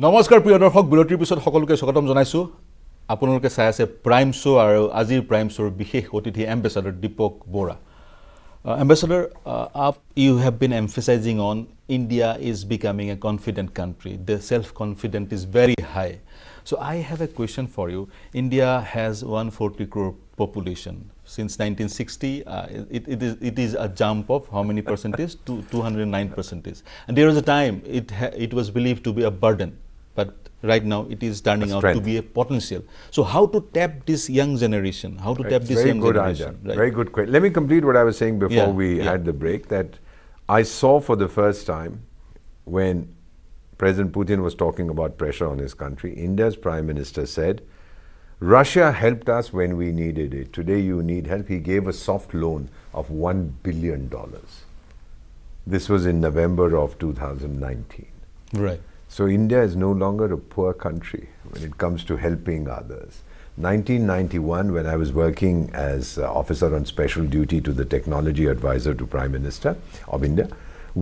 নমস্কাৰ প্ৰিয় দৰ্শক বিৰতিৰ পিছত সকলোকে স্বাগতম জনাইছো আপোনালোকে চাই আছে প্ৰাইম শো আৰু আজিৰ প্ৰাইম শোৰ বিশেষ অতিথি এম্বেছাডৰ Deepak Vohra. Ambassador, you have been emphasizing on India is becoming a confident country. The self-confidence is very high. So I have a question for you. India has 140 crore population. Since 1960, it is a jump of how many percentage? 209%. And there was a time it was believed to be a burden. But right now it is turning out to be a potential. So how to tap this young generation? How to tap this young generation? Right. Very good question. Let me complete what I was saying before we had the break, that I saw for the first time when President Putin was talking about pressure on his country, India's Prime Minister said, Russia helped us when we needed it. Today you need help. He gave a soft loan of $1 billion. This was in November of 2019. Right. So India is no longer a poor country when it comes to helping others. 1991, when I was working as officer on special duty to the technology advisor to Prime Minister of India,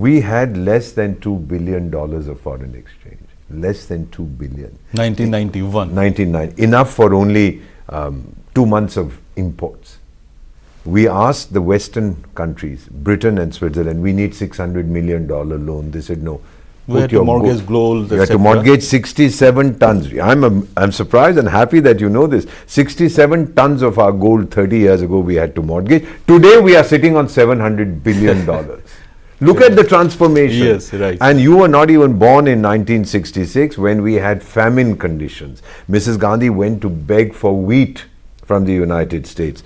we had less than $2 billion of foreign exchange. Less than 2 billion. 1991. 1990. Enough for only 2 months of imports. We asked the Western countries, Britain and Switzerland, we need $600 million loan. They said no. We had to mortgage gold. You had to mortgage 67 tons. I'm surprised and happy that you know this. 67 tons of our gold 30 years ago we had to mortgage. Today we are sitting on $700 billion. Look at the transformation. Yes, right. And you were not even born in 1966 when we had famine conditions. Mrs. Gandhi went to beg for wheat from the United States.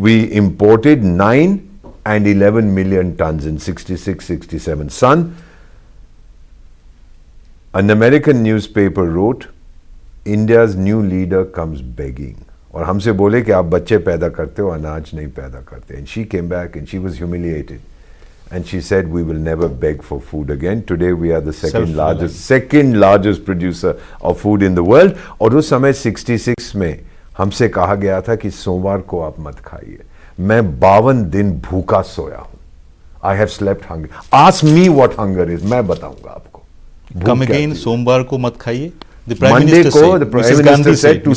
We imported 9 and 11 million tons in 66-67. Son, an American newspaper wrote, India's new leader comes begging. और हमसे बोले कि आप बच्चे पैदा करते हो अनाज नहीं पैदा करते. And she came back and she was humiliated. And she said, we will never beg for food again. Today we are the second largest producer of food in the world. और उस समय 66 में हमसे कहा गया था कि सोमवार को आप मत खाइए. मैं 52 दिन भूखा सोया हूँ. I have slept hungry. Ask me what hunger is. मैं बताऊंगा आपको. Come again, सोमवार को मत खाइए. The Prime Monday Minister ko, said, the Prime Minister said to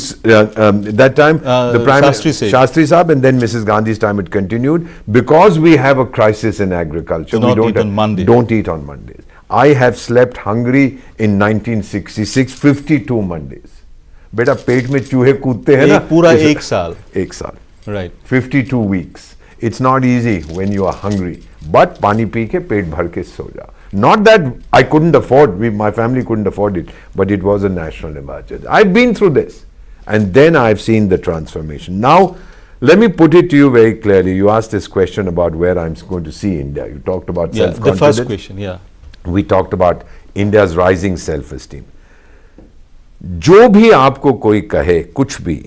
that time the Prime Minister Shastri Saab, and then Mrs. Gandhi's time it continued, because we have a crisis in agriculture. Do not eat on Monday. Don't eat on Mondays. I have slept hungry in 1966, 52 Mondays. बेटा पेट में चूहे कूदते हैं ना पूरा एक साल. Right. 52 weeks. It's not easy when you are hungry, but पानी पी के पेट भर के सो जा. Not that I couldn't afford, my family couldn't afford it, but it was a national emergency. I've been through this, and then I've seen the transformation. Now, let me put it to you very clearly. You asked this question about where I'm going to see India. You talked about self-confidence. The first question, We talked about India's rising self-esteem. जो भी आपको कोई कहे कुछ भी,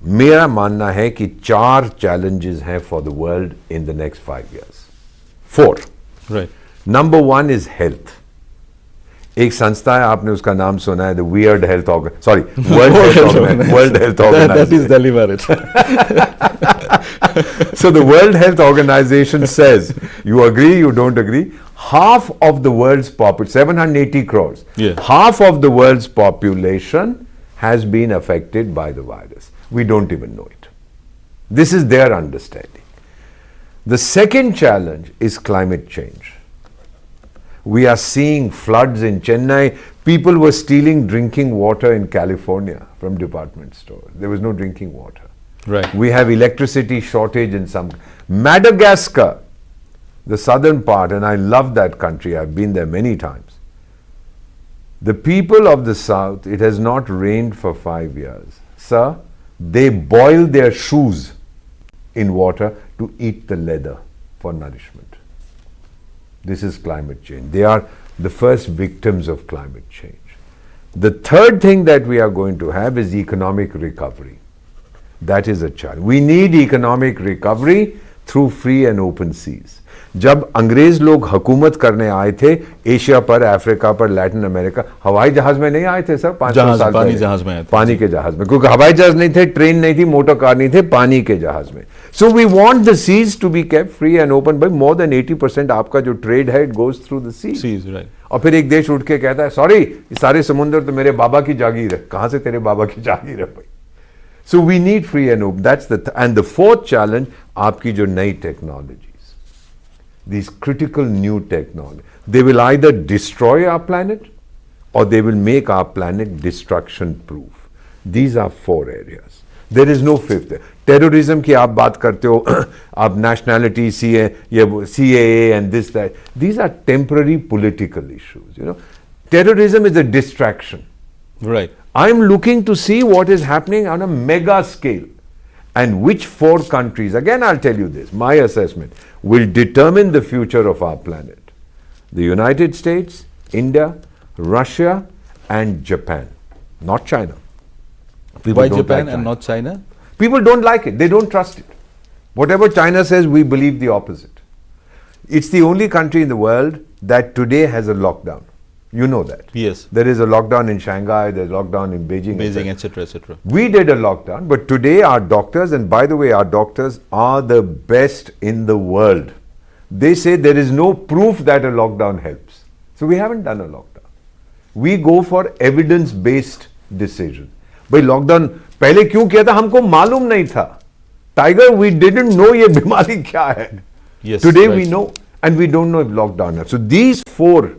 मेरा मानना है कि 4 challenges हैं for the world in the next 5 years. 4. Right. Number 1 is health. एक संस्था है, आपने उसका नाम सुना है, World Health Organization. That is deliberate. So the World Health Organization says, you agree, you don't agree, half of the world's population, 780 crores, half of the world's population has been affected by the virus. We don't even know it. This is their understanding. The second challenge is climate change. We are seeing floods in Chennai. People were stealing drinking water in California from department stores. There was no drinking water. Right. We have electricity shortage in some. Madagascar, the southern part, and I love that country. I've been there many times. The people of the south, it has not rained for 5 years. Sir, they boil their shoes in water to eat the leather for nourishment. This is climate change. They are the first victims of climate change. The third thing that we are going to have is economic recovery. That is a challenge. We need economic recovery through free and open seas. जब अंग्रेज लोग हुकूमत करने आए थे Asia पर, Africa पर, Latin America, हवाई जहाज में नहीं आए थे सर. 500 साल पानी जहाज में आए थे. पानी के जहाज में, क्योंकि हवाई जहाज नहीं थे, ट्रेन नहीं थी, मोटर कार नहीं थे, पानी के जहाज में. So we want the seas to be kept free and open. By more than 80% आपका जो trade है, it goes through the sea. Seas, right. और फिर एक देश उठ के कहता है, sorry, ये सारे समुंदर तो मेरे बाबा की जागीर है. कहाँ से तेरे बाबा की जागीर है भाई? So we need free and open. That's and the fourth challenge, आपकी जो नई technologies, these critical new technologies, they will either destroy our planet or they will make our planet destruction proof. These are 4 areas. There is no fifth. Terrorism की आप बात करते हो, आप nationality, CAA and this, that. These are temporary political issues, you know. Terrorism is a distraction. Right. I'm looking to see what is happening on a mega scale. And which 4 countries, again I'll tell you this, my assessment, will determine the future of our planet. The United States, India, Russia and Japan, not China. People Why don't Japan like and China. not China? People don't like it. They don't trust it. Whatever China says, we believe the opposite. It's the only country in the world that today has a lockdown. You know that. Yes. There is a lockdown in Shanghai, there's a lockdown in Beijing, etc., etc. We did a lockdown, but today our doctors, and by the way, our doctors are the best in the world. They say there is no proof that a lockdown helps. So we haven't done a lockdown. We go for evidence-based decisions. भाई lockdown पहले क्यों किया था हमको मालूम नहीं था. Tiger, we didn't know ये बीमारी क्या है. Yes, Today right. we know, and we don't know if lockdown. So these 4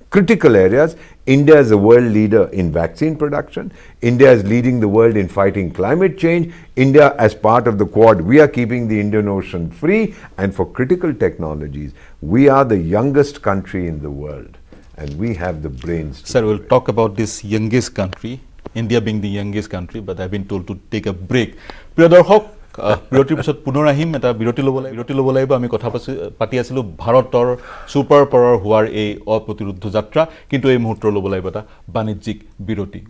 critical areas, India is a world leader in vaccine production. India is leading the world in fighting climate change. India, as part of the Quad, we are keeping the Indian Ocean free. And for critical technologies, we are the youngest country in the world, and we have the brains. Sir, we'll talk about this youngest country, India being the youngest country, but I've been told to take a break. প্ৰিয় দৰ্শক, বিৰতিৰ পিছত পুনৰ আহিম. এটা বিৰতি ল'ব লাগিব. আমি কথা পাতি আছিলোঁ ভাৰতৰ ছুপাৰ পাৱাৰ হোৱাৰ এই অপ্ৰতিৰোধ যাত্ৰা, কিন্তু এই মুহূৰ্তৰ ল'ব লাগিব এটা বাণিজ্যিক বিৰতি.